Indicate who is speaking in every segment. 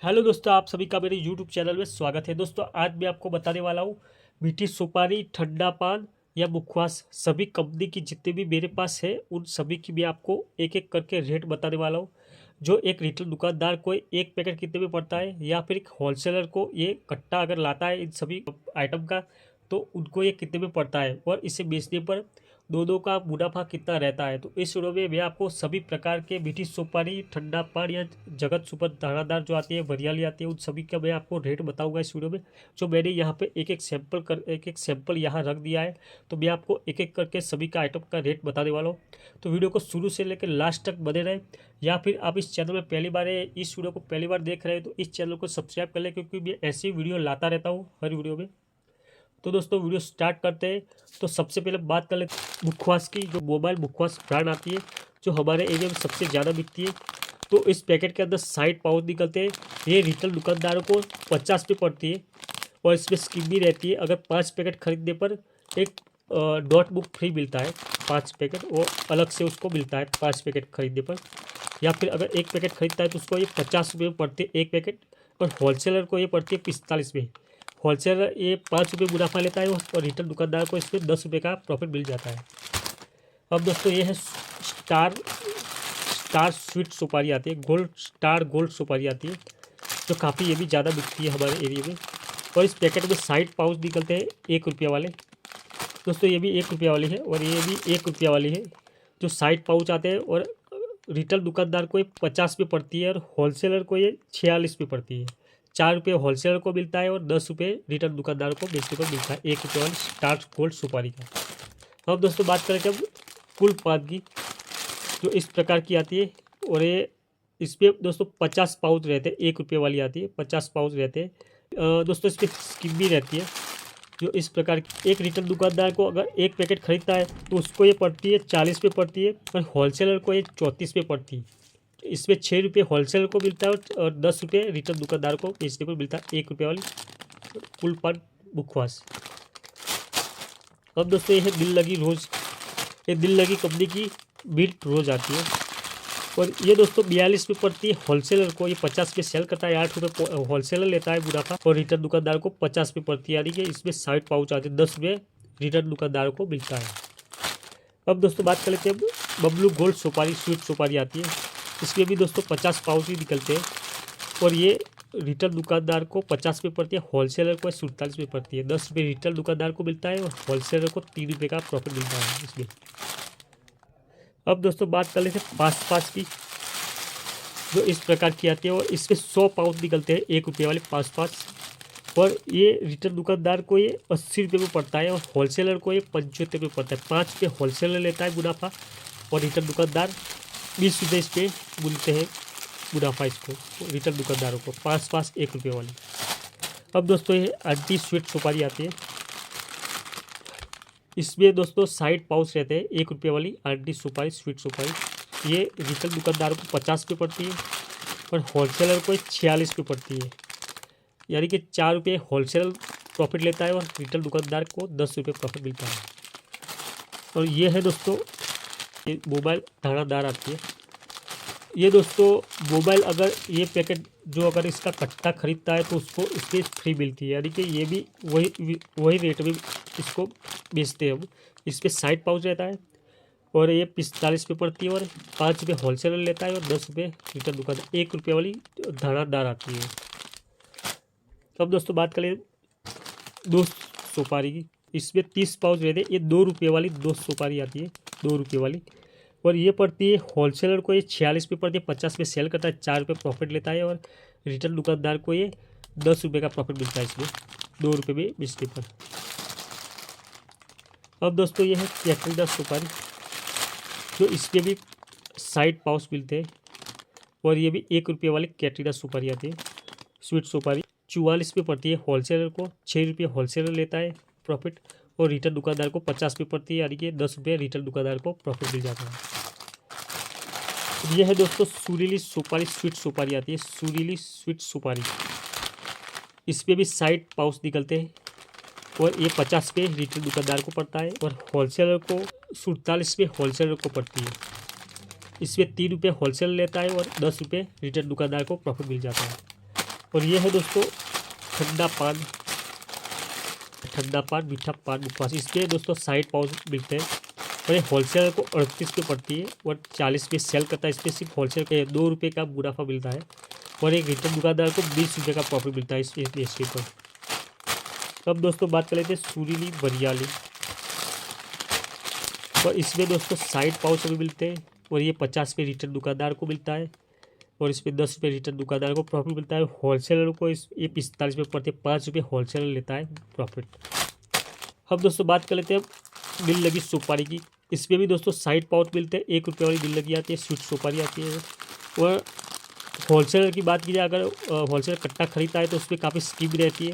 Speaker 1: Hello दोस्तों, आप सभी का मेरे यूट्यूब चैनल में स्वागत है। दोस्तों आज मैं आपको बताने वाला हूँ मीठी सुपारी, ठंडा पान या मुखवास, सभी कंपनी की जितने भी मेरे पास है उन सभी की मैं आपको एक एक करके रेट बताने वाला हूँ। जो एक रिटेल दुकानदार को एक पैकेट कितने में पड़ता है या फिर एक होलसेलर को ये कट्टा अगर लाता है इन सभी आइटम का तो उनको ये कितने में पड़ता है और इसे बेचने पर दोनों का मुनाफा कितना रहता है। तो इस वीडियो में मैं आपको सभी प्रकार के मीठी सुपारी, ठंडा पान या जगत सुपर दानादार जो आती है, वरियाली आती है, उन सभी का मैं आपको रेट बताऊंगा इस वीडियो में। जो मैंने यहाँ पे एक एक सैंपल यहाँ रख दिया है, तो मैं आपको एक एक करके सभी का आइटम का रेट बताने वाला हूँ। तो वीडियो को शुरू से लेकर लास्ट तक बने रहे। या फिर आप इस चैनल में पहली बार है, इस वीडियो को पहली बार देख रहे हैं तो इस चैनल को सब्सक्राइब कर लें, क्योंकि मैं ऐसी वीडियो लाता रहता हूँ हर वीडियो में। तो दोस्तों वीडियो स्टार्ट करते हैं। तो सबसे पहले बात कर लेते हैं मुखवास की। जो मोबाइल मुखवास ब्रांड आती है जो हमारे एरिया में सबसे ज़्यादा बिकती है, तो इस पैकेट के अंदर 60 पाउच निकलते हैं। ये रिटेल दुकानदारों को 50 पे पड़ती है और इसमें स्कीम भी रहती है। अगर 5 पैकेट खरीदने पर एक नोट बुक फ्री मिलता है। 5 पैकेट वो अलग से उसको मिलता है 5 पैकेट खरीदने पर। या फिर अगर एक पैकेट खरीदता है तो उसको ये 50 रुपये में पड़ती है एक पैकेट, और होलसेलर को ये पड़ती है 45 में। होलसेलर ये 5 रुपये मुनाफा लेता है और रिटेल दुकानदार को इसमें 10 रुपये का प्रॉफिट मिल जाता है। अब दोस्तों ये है स्टार स्टार स्वीट सुपारी आती है, गोल्ड सुपारी आती है, जो काफ़ी ये भी ज़्यादा बिकती है हमारे एरिया में। और इस पैकेट में 60 पाउच निकलते हैं 1 रुपया वाले। दोस्तों ये भी 1 रुपया वाली है और ये भी 1 रुपया वाली है। जो 60 पाउच आते हैं और रिटेल दुकानदार को ये 50 पे पड़ती है और होलसेलर को ये 46 पे पड़ती है। 4 रुपये होलसेलर को मिलता है और 10 रुपये रिटेल दुकानदार को बेचने को मिलता है 1 रुपये वाली स्टार गोल्ड सुपारी का। अब दोस्तों बात करें जब फुल पान की, जो इस प्रकार की आती है और ये इस पर दोस्तों 50 पाउच रहते हैं। 1 रुपये वाली आती है, 50 पाउच रहते हैं। दोस्तों इस पर स्कीम भी रहती है। जो इस प्रकार की एक रिटेल दुकानदार को अगर एक पैकेट खरीदता है तो उसको ये पड़ती है 40 पे पड़ती है और होलसेलर को ये 34 पे पड़ती है। इसमें 6 रुपये होलसेलर को मिलता है और 10 रुपये रिटेल दुकानदार को बेचने पर मिलता है 1 रुपये वाली फुल पान मुखवास। अब दोस्तों ये है दिल लगी रोज़। ये दिल लगी कंपनी की मिल्क रोज़ आती है और ये दोस्तों 42 पे पड़ती है होलसेलर को। ये 50 पे सेल करता है, 8 रुपये होलसेलर लेता है मुनाफा और रिटेल दुकानदार को 50 पे पड़ती है। यानी कि इसमें 60 पाउच आते हैं, 10 रुपये रिटेल दुकानदार को मिलता है। अब दोस्तों बात कर लेते हैं बबलू गोल्ड सुपारी, स्वीट सुपारी आती है। इसमें भी दोस्तों 50 पाउच ही निकलते हैं और ये रिटेल दुकानदार को 50 पे पड़ती है, होलसेलर को 47 पे पड़ती है। 10 रुपये रिटेल दुकानदार को मिलता है और होलसेलर को 3 रुपये का प्रॉफिट मिलता है इसमें। अब दोस्तों बात कर लेते हैं पास की, जो इस प्रकार की आती है और इसमें 100 पाउच निकलते हैं 1 रुपये वाले पास। और ये रिटेल दुकानदार को ये 80 रुपये में पड़ता है और होलसेलर को ये 75 में पड़ता है। 5 रुपये होलसेलर लेता है मुनाफा और रिटेल दुकानदार 20 रुपये इस पर बोलते हैं मुनाफा इसको रिटेल दुकानदारों को। 5 1 रुपये वाली। अब दोस्तों ये आंटी स्वीट सुपारी आती है। इसमें दोस्तों 60 पाउच रहते हैं 1 रुपये वाली आंटी सुपारी, स्वीट सुपारी। ये रिटेल दुकानदारों को 50 पे पड़ती है और होलसेलर को 46 पे पड़ती है। यानी कि 4 रुपये होलसेलर प्रॉफिट लेता है और रिटेल दुकानदार को 10 रुपये प्रॉफिट मिलता है। और ये है दोस्तों ये मोबाइल दानादार आती है। ये दोस्तों मोबाइल अगर ये पैकेट जो अगर इसका कट्टा खरीदता है तो उसको इसकी फ्री मिलती है। यानी कि ये भी वही रेट में इसको बेचते हैं हम। इस पर 60 पाउच रहता है और ये 45 पे पड़ती है और 5 रुपये होलसेलर लेता है और 10 रुपये रिटेल दुकान। 1 रुपये वाली दानादार आती है। अब दोस्तों बात करें दोस्त सुपारी की। इसमें 30 पाउच रहते हैं। ये 2 रुपये वाली दोस्त सुपारी आती है, 2 रुपये वाली, और ये पड़ती है होलसेलर को ये 46 पे पड़ती है। 50 पे सेल करता है, 4 रुपये प्रॉफिट लेता है और रिटेल दुकानदार को ये 10 रुपये का प्रॉफिट मिलता है इसमें 2 रुपये में बेचने पर। अब दोस्तों ये है कैटरीना सुपारी, जो इसके भी 60 पाउच मिलते हैं और ये भी 1 रुपये वाली कैटरीना सुपारी आती है, स्वीट सुपारी। 44 पे पड़ती है होलसेलर को, 6 रुपये होलसेलर लेता है प्रॉफिट और रिटेल दुकानदार को 50 पे पड़ती है। यानी कि 10 रुपये रिटेल दुकानदार को प्रॉफिट मिल जाता है। यह है दोस्तों सुरीली सुपारी, स्वीट सुपारी आती है, सुरीली स्वीट सुपारी। इस पर भी 60 पाउच निकलते हैं और ये 50 पे रिटेल दुकानदार को पड़ता है और होलसेलर को 47 पे होलसेलर को पड़ती है। इसमें 3 रुपये होलसेलर लेता है और 10 रुपये रिटेल दुकानदार को प्रॉफिट मिल जाता है। और ये है दोस्तों ठंडा पान, मीठा पान मुखवास। इसके दोस्तों साइड पाउच मिलते हैं और ये होलसेलर को 38 पे पड़ती है और 40 पे सेल करता है। इस पर सिर्फ होलसेल का 2 रुपये का मुनाफा मिलता है और एक रिटेल दुकानदार को 20 रुपये का प्रॉफिट मिलता है इस पेस्ट्री पर। अब दोस्तों बात कर लेते हैं सुरीली बरियाली। और इसमें दोस्तों साइड पाउच भी मिलते हैं और ये 50 पे रिटेल दुकानदार को मिलता है और इस पर 10 रुपये रिटेल दुकानदार को प्रॉफिट मिलता है। होलसेलर को ये 45 पे पड़ते 5 रुपये होलसेलर लेता है प्रॉफिट। अब दोस्तों बात कर लेते हैं दिल लगी सुपारी की। इसमें भी दोस्तों साइड पाउच मिलते हैं, 1 रुपये वाली दिल लगी आती है, स्वीट सुपारी आती है। और होलसेलर की बात की जाए, अगर होलसेलर कट्टा खरीदता है तो उस पर काफ़ी स्कीम रहती है,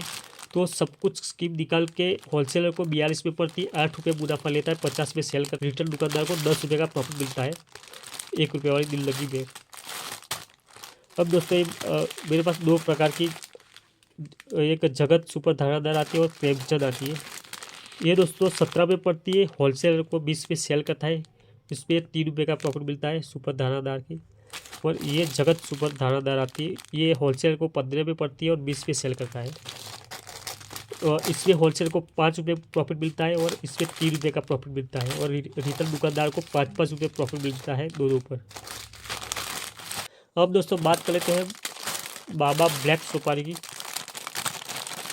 Speaker 1: तो सब कुछ स्कीम निकाल के होलसेलर को 42 पे पड़ती है, 8 रुपये मुनाफा लेता है, 50 में सेल कर रिटेल दुकानदार को 10 रुपये का प्रॉफिट मिलता है 1 रुपये वाली दिल लगी में। अब दोस्तों मेरे पास 2 प्रकार की, एक जगत सुपर धारादार आती है और प्रेमचंद आती है। ये दोस्तों 17 पे पड़ती है, होलसेलर को 20 पे सेल करता है, इस पर 3 रुपये का प्रॉफिट मिलता है सुपर धारादार की। और ये जगत सुपर धारादार आती है, ये होलसेलर को 15 पे पड़ती है और 20 पे सेल करता है और इसमें होलसेलर को 5 रुपये प्रॉफिट मिलता है और इसमें 3 रुपये का प्रॉफिट मिलता है और रिटेल दुकानदार को 5-5 रुपये प्रॉफिट मिलता है दोनों पर। अब दोस्तों बात कर लेते हैं बाबा ब्लैक सुपारी की।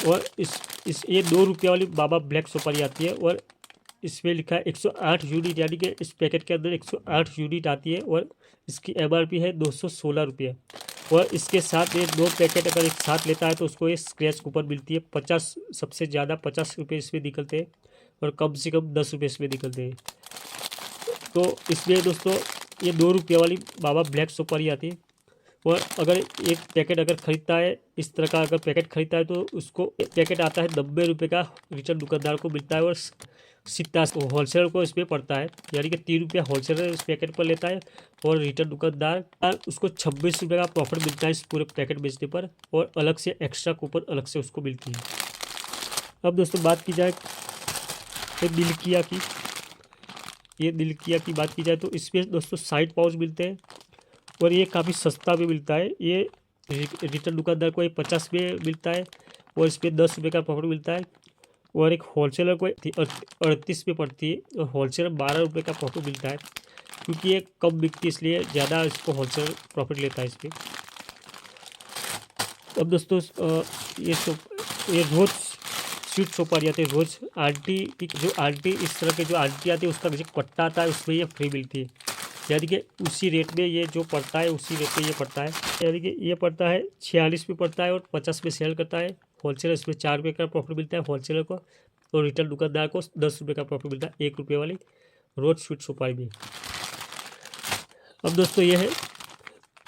Speaker 1: और इस ये 2 रुपये वाली बाबा ब्लैक सुपारी आती है और इसमें लिखा है 108 यूनिट, यानी कि इस पैकेट के अंदर 108 यूनिट आती है और इसकी MRP है 216 रुपये। और इसके साथ ये 2 पैकेट अगर एक साथ लेता है तो उसको ये स्क्रैच कूपन मिलती है 50, सबसे ज़्यादा 50 रुपये इसमें निकलते हैं और कम से कम 10 रुपये इसमें निकलते हैं। तो इसमें दोस्तों ये 2 रुपये वाली बाबा ब्लैक सुपारी आती है और अगर एक पैकेट अगर ख़रीदता है, इस तरह का अगर पैकेट ख़रीदता है तो उसको एक पैकेट आता है 90 रुपये का, रिटेल दुकानदार को मिलता है और 87 होलसेलर को इसमें पड़ता है, यानी कि 3 रुपये होलसेलर इस पैकेट पर लेता है और रिटेल दुकानदार उसको 26 रुपये का प्रॉफिट मिलता है इस पूरे पैकेट बेचने पर और अलग से एक्स्ट्रा कूपन अलग से उसको मिलती है। अब दोस्तों बात की जाए तो दिलकिया की बात की जाए तो इसमें दोस्तों साइड पाउच मिलते हैं और ये काफ़ी सस्ता भी मिलता है। ये रिटेल दुकानदार को 50 में मिलता है और इस पर 10 रुपये का प्रॉफिट मिलता है और एक होलसेलर को 38 पे पड़ती है और होलसेलर 12 रुपये का प्रॉफिट मिलता है, क्योंकि ये कम बिकती है इसलिए ज़्यादा इसको होलसेलर प्रॉफिट लेता है इस पर। अब दोस्तों ये रोज़ स्वीट सुपारी आती है, रोज़ आंटी की जो आंटी इस तरह के जो आंटी आती है उसका जो कट्टा आता है उसमें ये फ्री मिलती है, यानी कि उसी रेट में ये जो पड़ता है उसी रेट पे ये पड़ता है, यानी कि ये पड़ता है 46 पे पड़ता है और 50 में सेल करता है। होलसेलर इसमें 4 रुपये का प्रॉफिट मिलता है होलसेलर को और रिटेल दुकानदार को 10 रुपये का प्रॉफिट मिलता है 1 रुपये वाली रोज स्वीट सुपारी में। अब दोस्तों ये है,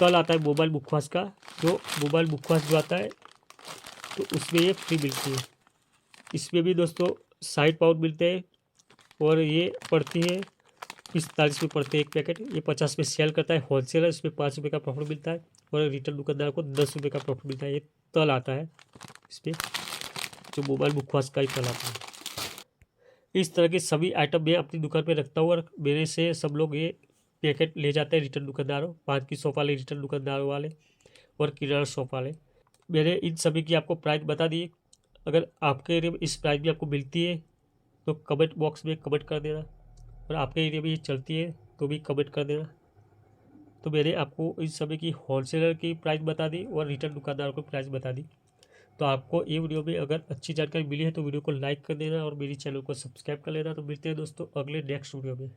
Speaker 1: कल आता है मोबाइल मुखवास का, जो मोबाइल मुखवास जो आता है तो उसमें ये फ्री मिलती है। इसमें भी दोस्तों साइड पाउच मिलते हैं और ये पड़ती है 45 में पड़ते हैं एक पैकेट, ये 50 में सेल करता है होलसेलर, इसमें 5 रुपये का प्रॉफिट मिलता है और रिटेल दुकानदार को 10 रुपये का प्रॉफिट मिलता है। ये तल आता है इस पर, जो मोबाइल मुखवास का ही तल आता है। इस तरह के सभी आइटम मैं अपनी दुकान पे रखता हूँ और मेरे से सब लोग ये पैकेट ले जाते हैं रिटेल दुकानदारों, पान की शॉप वाले, रिटेल दुकानदारों वाले और किराना शॉप वाले। मैंने इन सभी की आपको प्राइस बता दी। अगर आपके एरिया में इस प्राइस में आपको मिलती है तो कमेंट बॉक्स में कमेंट कर देना, और आपके एरिया में ये चलती है तो भी कमेंट कर देना। तो मैंने आपको इन सभी की होलसेलर की प्राइस बता दी और रिटेल दुकानदार को प्राइस बता दी। तो आपको ये वीडियो में अगर अच्छी जानकारी मिली है तो वीडियो को लाइक कर देना और मेरी चैनल को सब्सक्राइब कर लेना। तो मिलते हैं दोस्तों अगले नेक्स्ट वीडियो में।